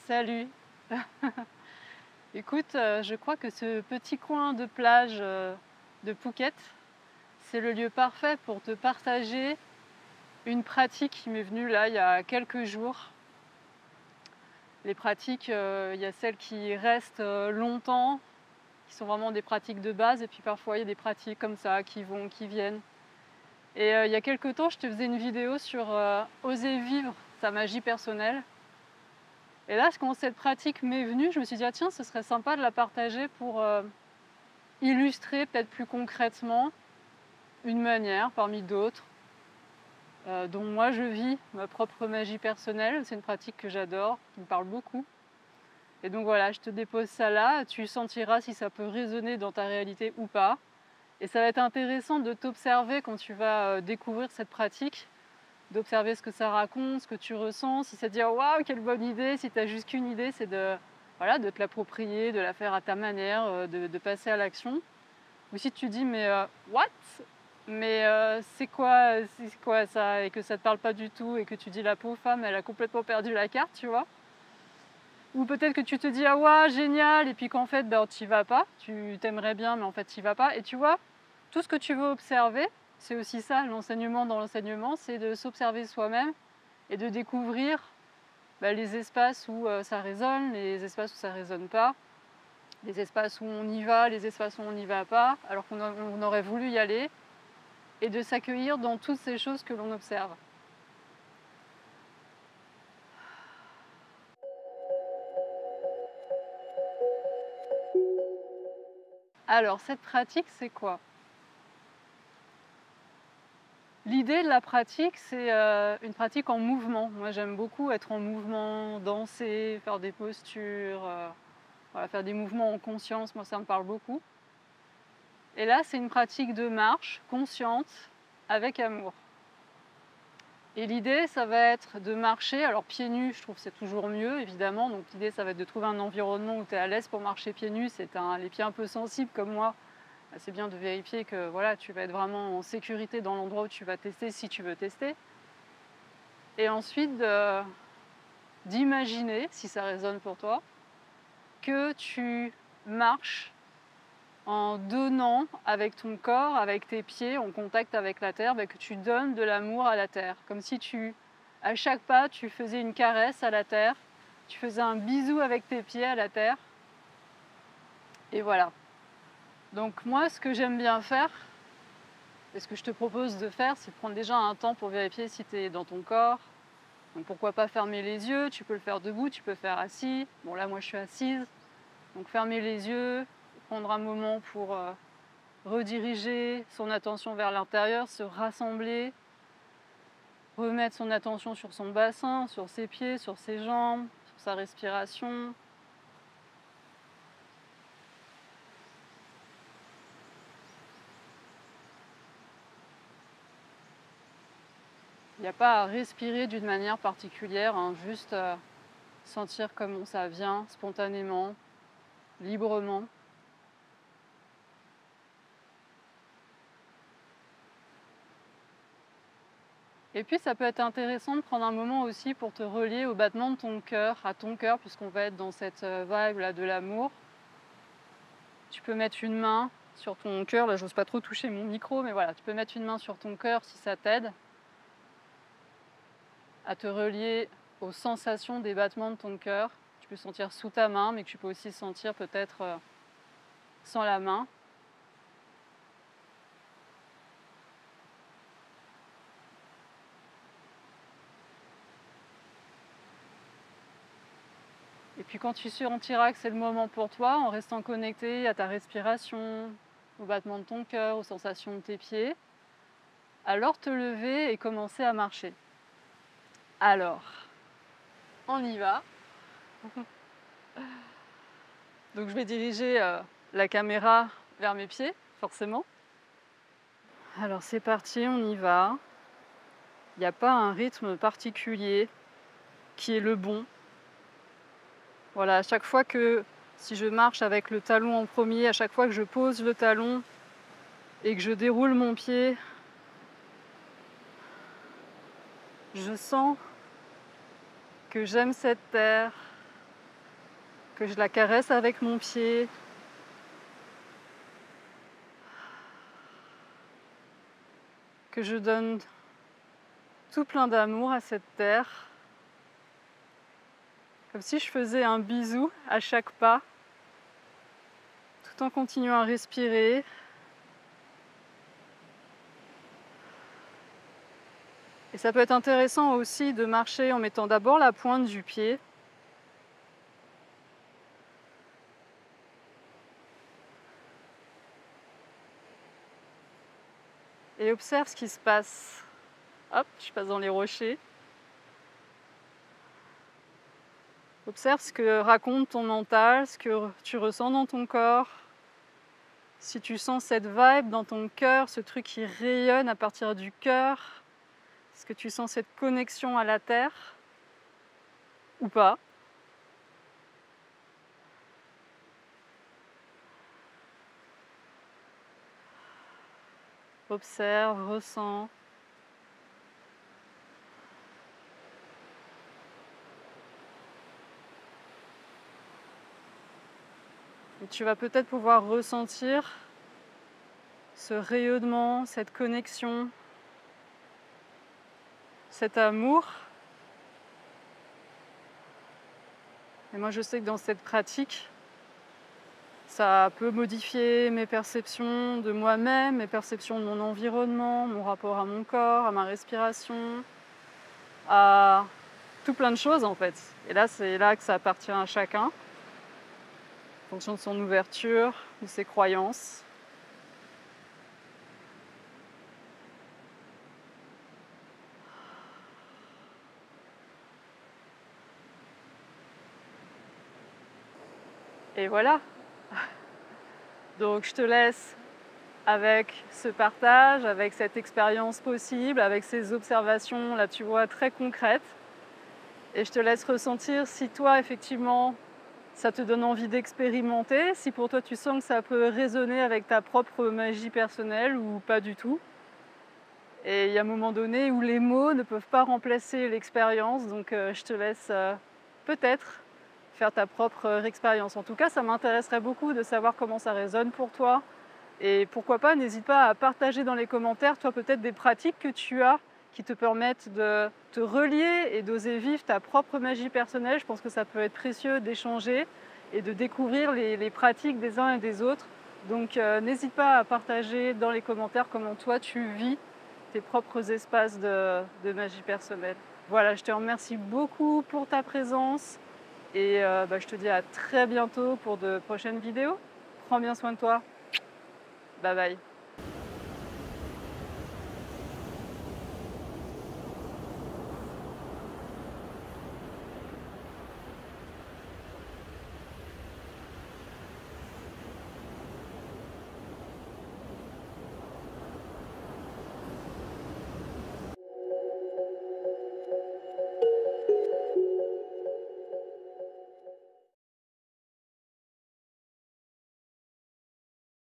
Salut. Écoute, je crois que ce petit coin de plage de Phuket, c'est le lieu parfait pour te partager une pratique qui m'est venue là il y a quelques jours. Les pratiques, il y a celles qui restent longtemps, qui sont vraiment des pratiques de base, et puis parfois il y a des pratiques comme ça qui vont, qui viennent. Et il y a quelques temps, je te faisais une vidéo sur oser vivre sa magie personnelle. Et là, quand cette pratique m'est venue, je me suis dit, ah tiens, ce serait sympa de la partager pour illustrer peut-être plus concrètement une manière parmi d'autres dont moi je vis ma propre magie personnelle. C'est une pratique que j'adore, qui me parle beaucoup. Et donc voilà, je te dépose ça là, tu sentiras si ça peut résonner dans ta réalité ou pas. Et ça va être intéressant de t'observer quand tu vas découvrir cette pratique, d'observer ce que ça raconte, ce que tu ressens, si ça te dit oh, waouh, quelle bonne idée, si tu as juste qu'une idée, c'est de, voilà, de te l'approprier, de la faire à ta manière, de passer à l'action. Ou si tu dis mais what? Mais c'est quoi ça? Et que ça te parle pas du tout et que tu dis la pauvre femme, elle a complètement perdu la carte, tu vois. Ou peut-être que tu te dis ah ouais, génial, et puis qu'en fait ben, tu y vas pas, tu t'aimerais bien mais en fait tu y vas pas. Et tu vois, tout ce que tu veux observer, c'est aussi ça, l'enseignement dans l'enseignement, c'est de s'observer soi-même et de découvrir les espaces où ça résonne, les espaces où ça résonne pas, les espaces où on y va, les espaces où on n'y va pas, alors qu'on aurait voulu y aller, et de s'accueillir dans toutes ces choses que l'on observe. Alors, cette pratique, c'est quoi? L'idée de la pratique, c'est une pratique en mouvement. Moi, j'aime beaucoup être en mouvement, danser, faire des postures, voilà, faire des mouvements en conscience. Moi, ça me parle beaucoup. Et là, c'est une pratique de marche consciente avec amour. Et l'idée, ça va être de marcher. Alors, pieds nus, je trouve que c'est toujours mieux, évidemment. Donc, l'idée, ça va être de trouver un environnement où tu es à l'aise pour marcher pieds nus. C'est les pieds un peu sensibles comme moi. C'est bien de vérifier que voilà, tu vas être vraiment en sécurité dans l'endroit où tu vas tester si tu veux tester. Et ensuite, d'imaginer, si ça résonne pour toi, que tu marches en donnant avec ton corps, avec tes pieds, en contact avec la terre, que tu donnes de l'amour à la terre. Comme si à chaque pas, tu faisais une caresse à la terre, tu faisais un bisou avec tes pieds à la terre. Et voilà. Donc moi, ce que j'aime bien faire, et ce que je te propose de faire, c'est de prendre déjà un temps pour vérifier si tu es dans ton corps. Donc pourquoi pas fermer les yeux, tu peux le faire debout, tu peux le faire assis. Bon là, moi, je suis assise. Donc fermer les yeux, prendre un moment pour rediriger son attention vers l'intérieur, se rassembler, remettre son attention sur son bassin, sur ses pieds, sur ses jambes, sur sa respiration. Il n'y a pas à respirer d'une manière particulière, hein, juste sentir comment ça vient spontanément, librement. Et puis ça peut être intéressant de prendre un moment aussi pour te relier au battement de ton cœur, à ton cœur, puisqu'on va être dans cette vibe là de l'amour. Tu peux mettre une main sur ton cœur, là j'ose pas trop toucher mon micro, mais voilà, tu peux mettre une main sur ton cœur si ça t'aide à te relier aux sensations des battements de ton cœur. Tu peux sentir sous ta main, mais que tu peux aussi sentir peut-être sans la main. Et puis quand tu sentiras que c'est le moment pour toi, en restant connecté à ta respiration, au battement de ton cœur, aux sensations de tes pieds, alors te lever et commencer à marcher. Alors, on y va. Donc je vais diriger la caméra vers mes pieds, forcément. Alors c'est parti, on y va. Il n'y a pas un rythme particulier qui est le bon. Voilà, à chaque fois que, si je marche avec le talon en premier, à chaque fois que je pose le talon et que je déroule mon pied, je sens que j'aime cette terre, que je la caresse avec mon pied, que je donne tout plein d'amour à cette terre, comme si je faisais un bisou à chaque pas, tout en continuant à respirer. Et ça peut être intéressant aussi de marcher en mettant d'abord la pointe du pied et observe ce qui se passe. Hop, je passe dans les rochers. Observe ce que raconte ton mental, ce que tu ressens dans ton corps. Si tu sens cette vibe dans ton cœur, ce truc qui rayonne à partir du cœur, est-ce que tu sens cette connexion à la terre ou pas? Observe, ressens. Et tu vas peut-être pouvoir ressentir ce rayonnement, cette connexion, cet amour. Et moi, je sais que dans cette pratique, ça peut modifier mes perceptions de moi-même, mes perceptions de mon environnement, mon rapport à mon corps, à ma respiration, à tout plein de choses en fait. Et là, c'est là que ça appartient à chacun, en fonction de son ouverture, de ses croyances. Et voilà. Donc je te laisse avec ce partage, avec cette expérience possible, avec ces observations, là tu vois, très concrètes. Et je te laisse ressentir si toi, effectivement, ça te donne envie d'expérimenter, si pour toi tu sens que ça peut résonner avec ta propre magie personnelle ou pas du tout. Et il y a un moment donné où les mots ne peuvent pas remplacer l'expérience, donc je te laisse peut-être faire ta propre expérience. En tout cas, ça m'intéresserait beaucoup de savoir comment ça résonne pour toi. Et pourquoi pas, n'hésite pas à partager dans les commentaires, toi peut-être des pratiques que tu as qui te permettent de te relier et d'oser vivre ta propre magie personnelle. Je pense que ça peut être précieux d'échanger et de découvrir les pratiques des uns et des autres. Donc n'hésite pas à partager dans les commentaires comment toi tu vis tes propres espaces de magie personnelle. Voilà, je te remercie beaucoup pour ta présence et je te dis à très bientôt pour de prochaines vidéos. Prends bien soin de toi. Bye bye.